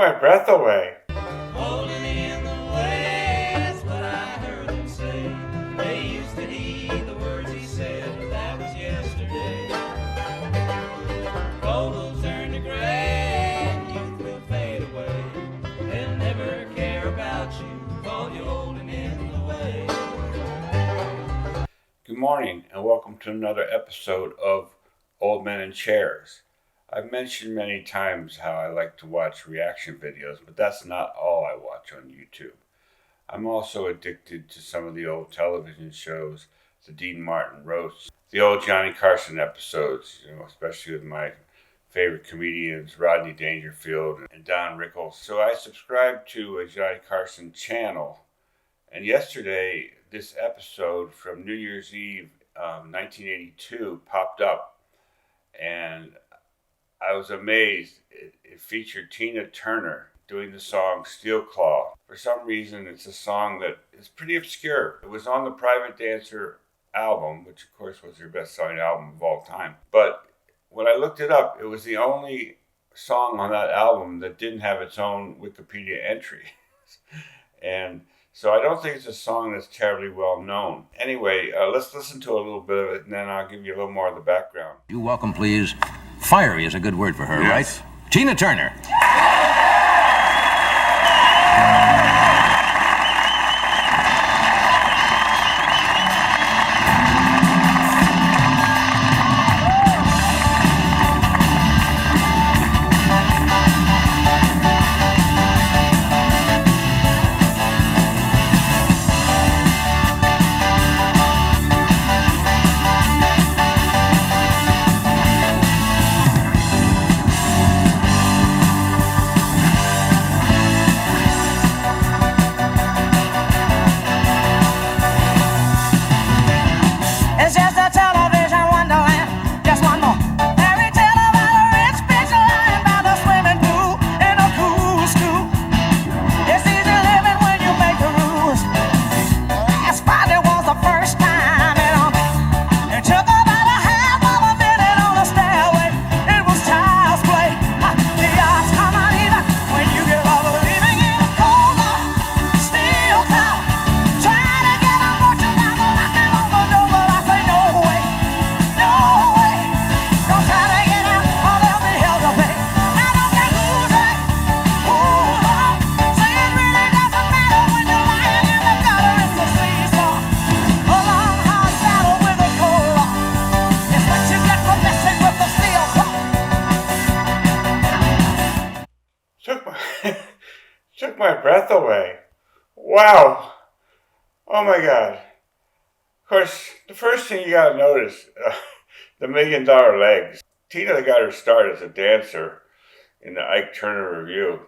my breath away. Holding in the way, that's what I heard them say. They used to heed the words he said, but that was yesterday. Gold will turn to gray, and youth will fade away. They'll never care about you, call you holding in the way. Good morning, and welcome to another episode of Old Men in Chairs. I've mentioned many times how I like to watch reaction videos, but that's not all I watch on YouTube. I'm also addicted to some of the old television shows, the Dean Martin roasts, the old Johnny Carson episodes, especially with my favorite comedians, Rodney Dangerfield and Don Rickles. So I subscribe to a Johnny Carson channel, and yesterday this episode from New Year's Eve 1982 popped up, and I was amazed. It featured Tina Turner doing the song Steel Claw. For some reason, it's a song that is pretty obscure. It was on the Private Dancer album, which of course was her best-selling album of all time. But when I looked it up, it was the only song on that album that didn't have its own Wikipedia entry. And so I don't think it's a song that's terribly well known. Anyway, let's listen to a little bit of it, and then I'll give you a little more of the background. You welcome, please. Fiery is a good word for her, Yes. right? Tina Turner. It's just a television wonderland, just one more fairy tale about a rich bitch lying by the swimming pool in a cool school. It's easy living when you make the rules. Last Friday was the first time it took about a half of a minute on the stairway. It was child's play. The odds come out even when you give up believing in a cold steel cloud. Trying to get a fortune down the knocking on the door, but I say no way, no way. Don't try to get out or they'll be hell to pay. I don't care who's right, who's wrong. Say it really doesn't matter when you're lying in the gutter. It's a seesaw, a long hard battle with a cold law. It's what you get for messing with the steel clock. Took my breath away. Wow. Oh my God. Of course, the first thing you gotta notice, the $1 Million Legs. Tina got her start as a dancer in the Ike Turner Revue.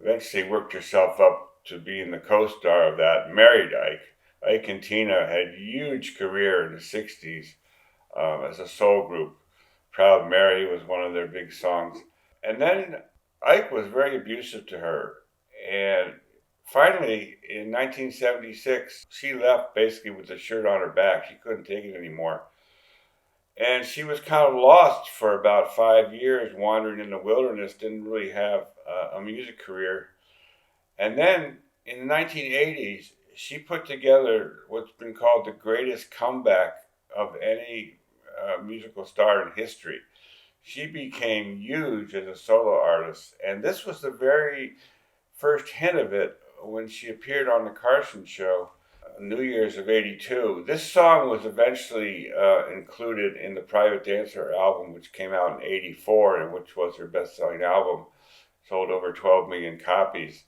Eventually worked herself up to being the co-star of that, married Ike. Ike and Tina had a huge career in the 60s as a soul group. Proud Mary was one of their big songs. And then Ike was very abusive to her. And finally, in 1976, she left basically with the shirt on her back. She couldn't take it anymore. And she was kind of lost for about 5 years, wandering in the wilderness, didn't really have a music career. And then in the 1980s, she put together what's been called the greatest comeback of any musical star in history. She became huge as a solo artist, and this was the very first hint of it when she appeared on the Carson Show, New Year's of '82. This song was eventually included in the Private Dancer album, which came out in '84, and which was her best-selling album, sold over 12 million copies.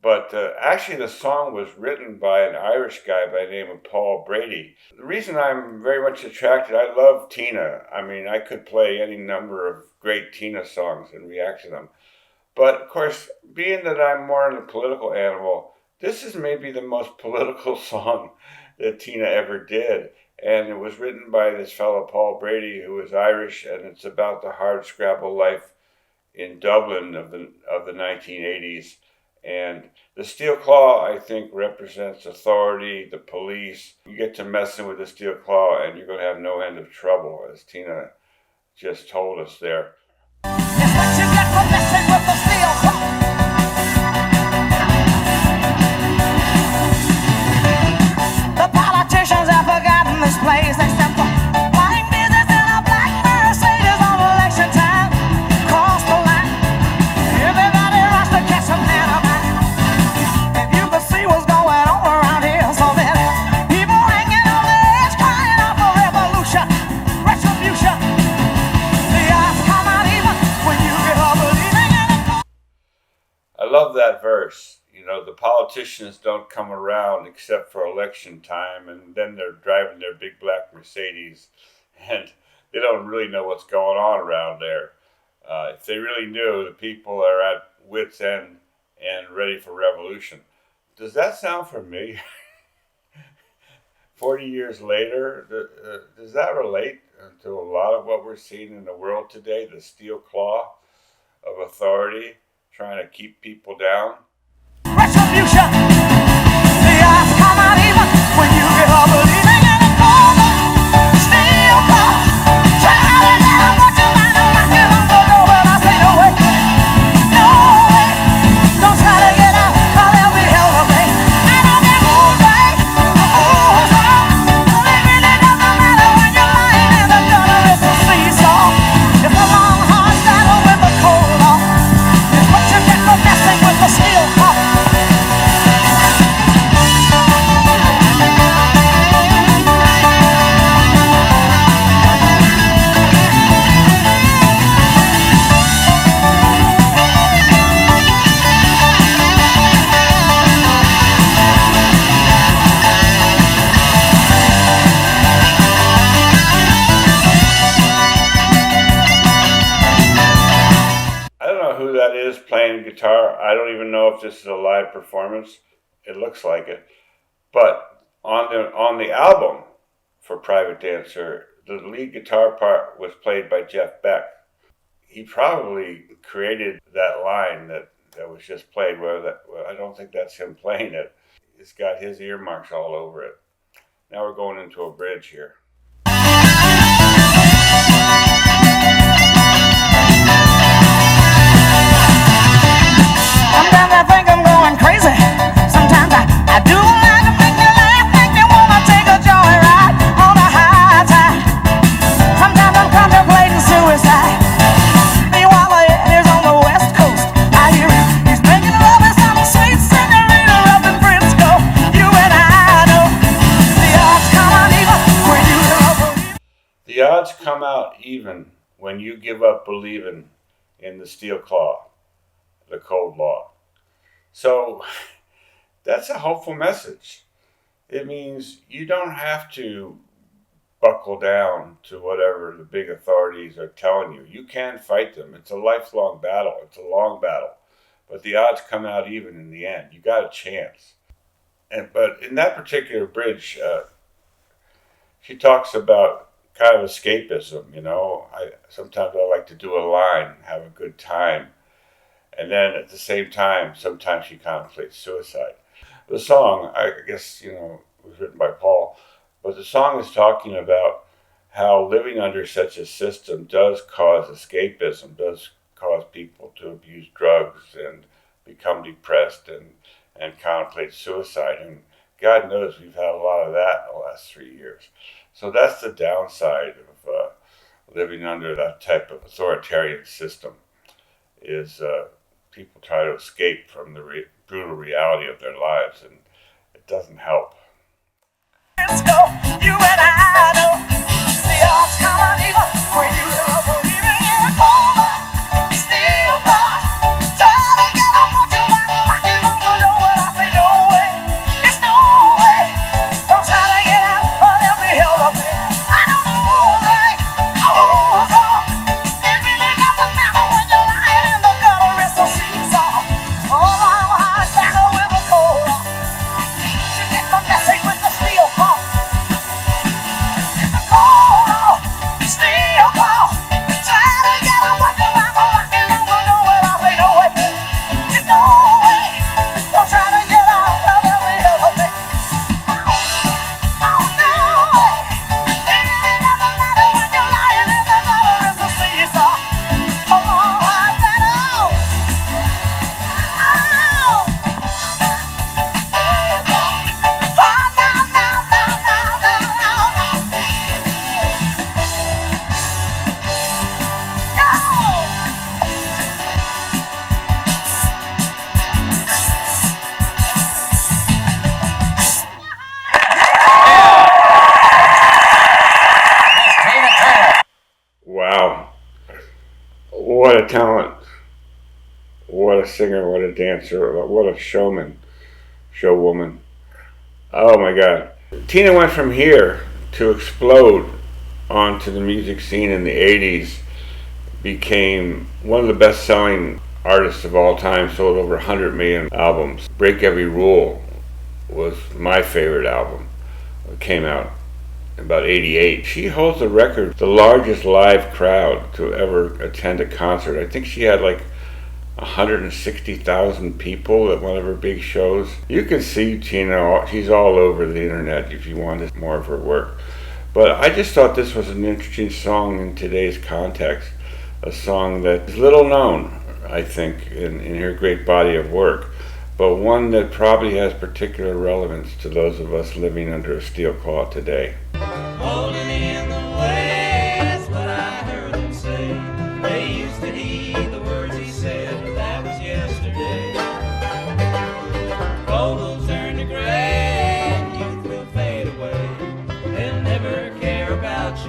But actually the song was written by an Irish guy by the name of Paul Brady. The reason I'm very much attracted, I love Tina. I mean, I could play any number of great Tina songs and react to them. But of course, being that I'm more in the political animal, this is maybe the most political song that Tina ever did. And it was written by this fellow Paul Brady, who is Irish, and it's about the hardscrabble life in Dublin of the 1980s. And the steel claw, I think, represents authority, the police. You get to messing with the steel claw and you're going to have no end of trouble, as Tina just told us there. It's what you get for messing with the steel claw. politicians don't come around except for election time, and then they're driving their big black Mercedes, and they don't really know what's going on around there. If they really knew, the people are at wit's end and ready for revolution. Does that sound familiar? 40 years later, does that relate to a lot of what we're seeing in the world today? The steel claw of authority trying to keep people down? Retribution. The odds come out even when you give up believing in the cold. Steel claw. Try to get up what you might not like it on the door, but I say no way. No way. Don't try to get out, or there'll be hell to pay. I don't get moved right. Moves on. It really doesn't matter when you're lying in the gutter. It's a seesaw. It's a long, hard battle with the cold law. It's what you get for messing with the steel claw. I don't know who that is playing guitar. I don't even know if this is a live performance. It looks like it. But on the album for Private Dancer, the lead guitar part was played by Jeff Beck. He probably created that line that was just played. I don't think that's him playing it. It's got his earmarks all over it. Now we're going into a bridge here. Sometimes I think I'm going crazy. Sometimes I do like to make me laugh, make me wanna take a joyride on a high tide. Sometimes I'm contemplating suicide. Meanwhile, the Eddie's on the West Coast. I hear he's making love with some sweet senorita up in Frisco. You and I know the odds come out even when you give up believing. The odds come out even when you give up believing in the steel claw, the cold law. So that's a hopeful message. It means you don't have to buckle down to whatever the big authorities are telling you. You can fight them. It's a lifelong battle. It's a long battle. But the odds come out even in the end. You got a chance. But in that particular bridge, she talks about kind of escapism, you know. Sometimes I like to do a line, have a good time. And then at the same time, sometimes she contemplates suicide. The song, I guess, was written by Paul, but the song is talking about how living under such a system does cause escapism, does cause people to abuse drugs and become depressed and contemplate suicide. And God knows we've had a lot of that in the last 3 years. So that's the downside of living under that type of authoritarian system, is people try to escape from the brutal reality of their lives, and it doesn't help. You and I know the odds come out even when you give up believing in the cold. Steel claw. Try to get up what you like, knocking on the door, and I say no way. It's no way. Don't try to get out, or there'll be hell to pay. I don't know, right? Oh, it really doesn't matter when you're lying in the gutter. It's a seesaw. Oh, I'm hot battle with a cold. You get the message with the steel claw. Steel claw. Try to get up what you like, knocking on the door, and I say no way. It's no way. Don't try to get out, or there'll be hell to pay. Oh, no way. It really doesn't matter when you're lying in the gutter. It's a seesaw. Oh, hot battle. Tina Turner. Wow. What a talent. What a singer, what a dancer, what a showman. showwoman. Oh my God. Tina went from here to explode onto the music scene in the 80s, became one of the best-selling artists of all time, sold over 100 million albums. Break Every Rule was my favorite album. It came out in about 88. She holds the record, the largest live crowd to ever attend a concert. I think she had like 160,000 people at one of her big shows. You can see Tina, she's all over the internet if you wanted more of her work. But I just thought this was an interesting song in today's context, a song that is little known, I think, in her great body of work, but one that probably has particular relevance to those of us living under a steel claw today. Holding in the way, that's what I heard them say. They used to heed